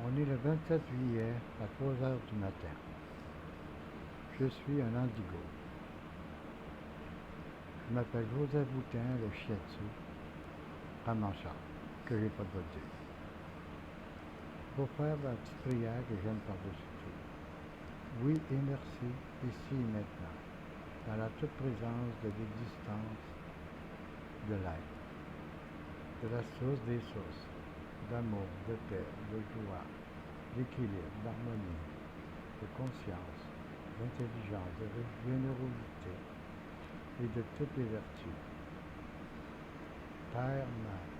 On est le 27 juillet à 3 heures du matin. Je suis un indigo. Je m'appelle Joseph Boutin, le shiatsu, Ramancha, que j'ai pas de dire. Pour faire la petite prière que j'aime par-dessus tout. Oui et merci, ici et maintenant, dans la toute présence de l'existence de l'être, de la source des sources, d'amour, de paix, de joie, d'équilibre, d'harmonie, de conscience, d'intelligence, de générosité et de toutes les vertus. Terre, Mère,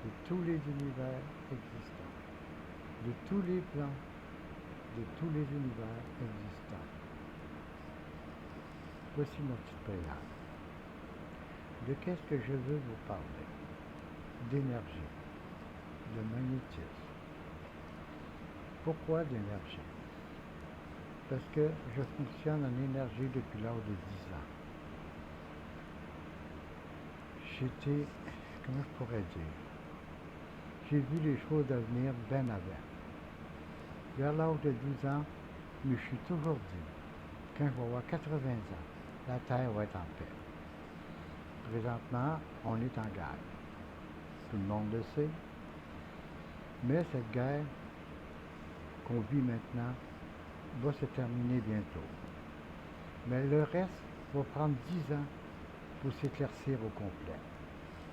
de tous les univers existants, de tous les plans, de tous les univers existants. Voici ma petite prière. De qu'est-ce que je veux vous parler? D'énergie, de magnétisme. Pourquoi d'énergie? Parce que je fonctionne en énergie depuis l'âge de 10 ans. J'étais, comment je pourrais dire, j'ai vu les choses devenir bien avant. Vers l'âge de 12 ans, je me suis toujours dit, quand je vais avoir 80 ans, la Terre va être en paix. Présentement, on est en guerre. Tout le monde le sait. Mais cette guerre qu'on vit maintenant va se terminer bientôt. Mais le reste va prendre 10 ans pour s'éclaircir au complet.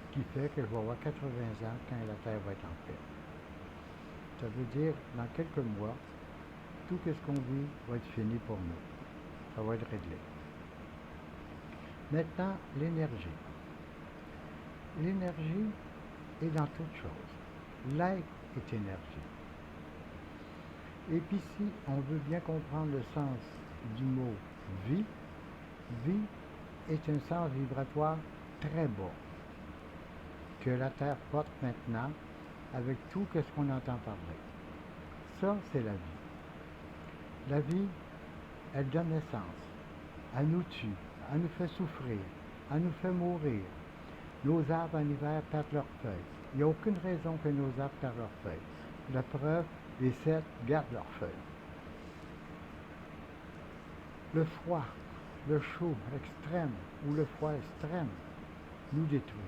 Ce qui fait que je vais avoir 80 ans quand la Terre va être en paix. Ça veut dire, dans quelques mois, tout ce qu'on vit va être fini pour nous. Ça va être réglé. Maintenant, l'énergie. L'énergie est dans toute chose. L'être est énergie. Et puis si on veut bien comprendre le sens du mot vie, vie est un sens vibratoire très bas que la Terre porte maintenant avec tout ce qu'on entend parler. Ça, c'est la vie. La vie, elle donne naissance, elle nous tue, elle nous fait souffrir, elle nous fait mourir. Nos arbres en hiver perdent leurs feuilles. Il n'y a aucune raison que nos arbres perdent leurs feuilles. La preuve, les cèdres gardent leurs feuilles. Le froid, le chaud extrême ou le froid extrême nous détruit.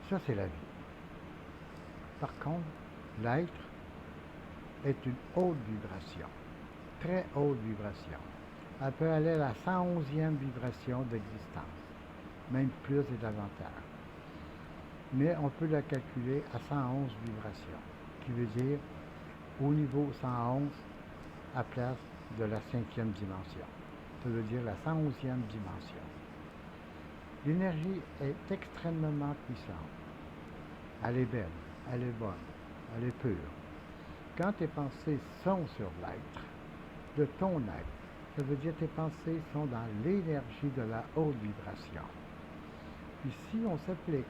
Ça, c'est la vie. Par contre, l'être est une haute vibration, très haute vibration. Elle peut aller à la 111e vibration d'existence, même plus et davantage. Mais on peut la calculer à 111 vibrations, qui veut dire au niveau 111 à place de la 5e dimension. Ça veut dire la 111e dimension. L'énergie est extrêmement puissante. Elle est belle, elle est bonne, elle est pure. Quand tes pensées sont sur l'être, de ton être, ça veut dire que tes pensées sont dans l'énergie de la haute vibration. Puis si on s'applique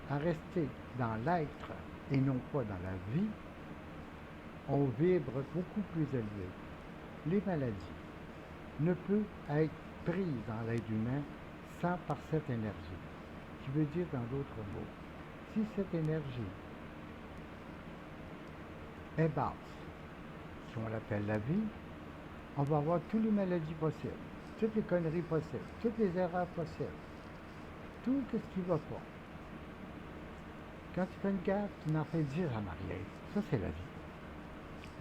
à rester dans l'être et non pas dans la vie, on vibre beaucoup plus élevé. Les maladies ne peuvent être prises dans l'être humain sans par cette énergie. Qui veut dire dans d'autres mots, si cette énergie est basse, si on l'appelle la vie, on va avoir toutes les maladies possibles, toutes les conneries possibles, toutes les erreurs possibles, tout ce qui ne va pas. Quand tu fais une gaffe, tu n'en fais 10 en arrière. Ça, c'est la vie.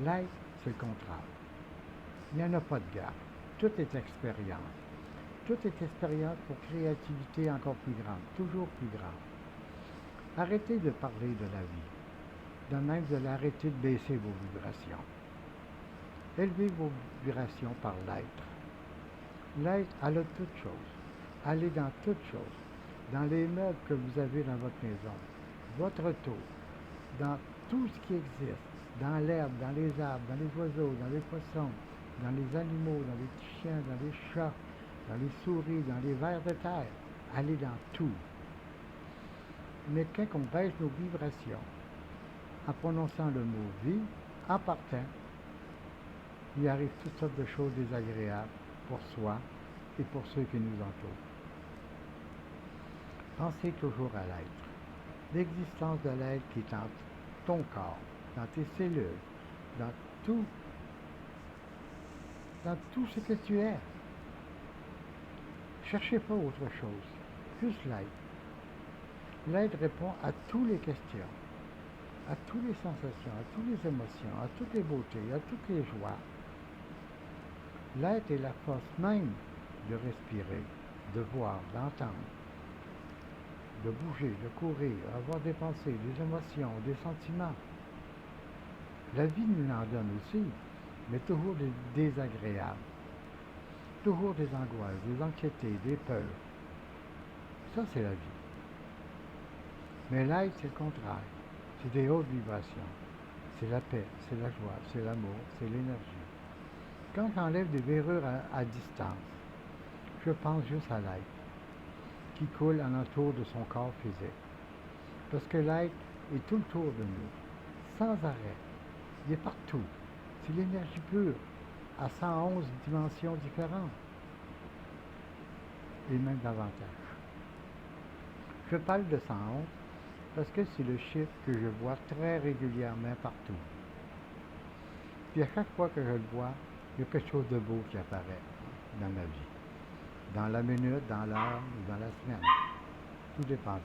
L'être, c'est le contraire. Il n'y en a pas de gaffe. Tout est expérience. Tout est expérience pour créativité encore plus grande, toujours plus grande. Arrêtez de parler de la vie. De même, vous allez arrêter de baisser vos vibrations. Élevez vos vibrations par l'être. L'être, elle a toutes choses. Elle est dans toutes choses. Dans les meubles que vous avez dans votre maison, votre auto, dans tout ce qui existe, dans l'herbe, dans les arbres, dans les oiseaux, dans les poissons, dans les animaux, dans les petits chiens, dans les chats, dans les souris, dans les vers de terre. Elle est dans tout. Mais quand on baisse nos vibrations, en prononçant le mot vie, en partant, il arrive toutes sortes de choses désagréables pour soi et pour ceux qui nous entourent. Pensez toujours à l'être. L'existence de l'être qui est ton corps, dans tes cellules, dans tout, dans tout ce que tu es. Cherchez pas autre chose, juste l'être. L'être répond à toutes les questions, à toutes les sensations, à toutes les émotions, à toutes les beautés, à toutes les joies. L'être est la force même de respirer, de voir, d'entendre, de bouger, de courir, avoir des pensées, des émotions, des sentiments. La vie nous en donne aussi, mais toujours des désagréables, toujours des angoisses, des anxiétés, des peurs. Ça, c'est la vie. Mais l'être, c'est le contraire. C'est des hautes vibrations. C'est la paix, c'est la joie, c'est l'amour, c'est l'énergie. Quand j'enlève des verrures à distance, je pense juste à l'être qui coule alentour de son corps physique. Parce que l'être est tout autour de nous, sans arrêt. Il est partout. C'est l'énergie pure, à 111 dimensions différentes, et même davantage. Je parle de 111 parce que c'est le chiffre que je vois très régulièrement partout. Puis à chaque fois que je le vois, il y a quelque chose de beau qui apparaît dans ma vie. Dans la minute, dans l'heure ou dans la semaine. Tout dépend.